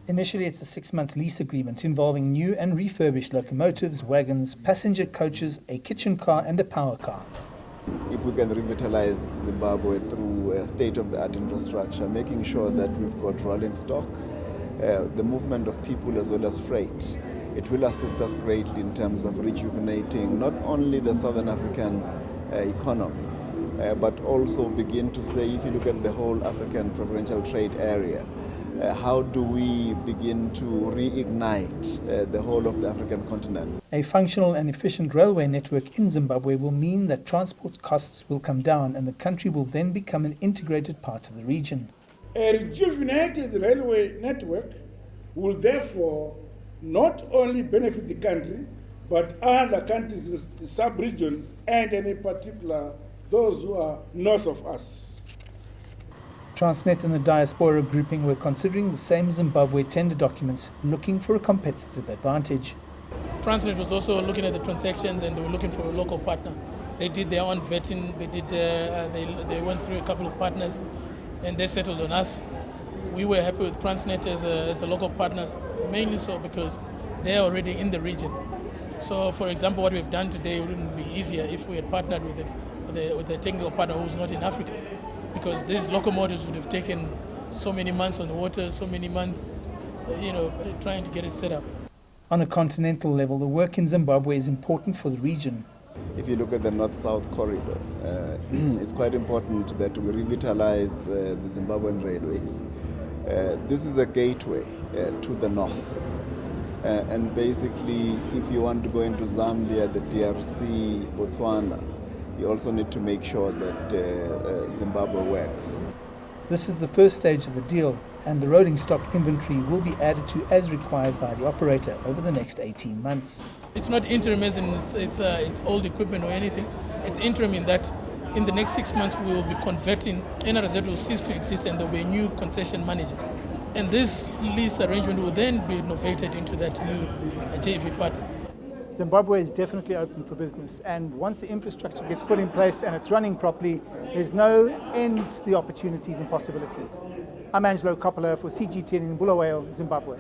Initially, it's a 6-month lease agreement involving new and refurbished locomotives, wagons, passenger coaches, a kitchen car and a power car. If we can revitalize Zimbabwe through state-of-the-art infrastructure, making sure that we've got rolling stock, the movement of people as well as freight, it will assist us greatly in terms of rejuvenating not only the Southern African economy, but also begin to say, if you look at the whole African preferential trade area, how do we begin to reignite the whole of the African continent? A functional and efficient railway network in Zimbabwe will mean that transport costs will come down and the country will then become an integrated part of the region. A rejuvenated railway network will therefore not only benefit the country, but other countries in the sub-region and in particular those who are north of us. Transnet and the Diaspora grouping were considering the same Zimbabwe tender documents, looking for a competitive advantage. Transnet was also looking at the transactions and they were looking for a local partner. They did their own vetting, they went through a couple of partners and they settled on us. We were happy with Transnet as a local partner, mainly so because they're already in the region. So for example, what we've done today wouldn't be easier if we had partnered with a technical partner who's not in Africa, because these locomotives would have taken so many months on the water, so many months, trying to get it set up. On a continental level, the work in Zimbabwe is important for the region. If you look at the north-south corridor, it's quite important that we revitalize the Zimbabwean railways. This is a gateway to the north. And basically, if you want to go into Zambia, the DRC, Botswana, you also need to make sure that Zimbabwe works. This is the first stage of the deal, and the rolling stock inventory will be added to as required by the operator over the next 18 months. It's not interim as in it's old equipment or anything. It's interim in that in the next 6 months we will be converting, NRZ will cease to exist and there will be a new concession manager. And this lease arrangement will then be innovated into that new JV partner. Zimbabwe is definitely open for business, and once the infrastructure gets put in place and it's running properly, there's no end to the opportunities and possibilities. I'm Angelo Coppola for CGTN in Bulawayo, Zimbabwe.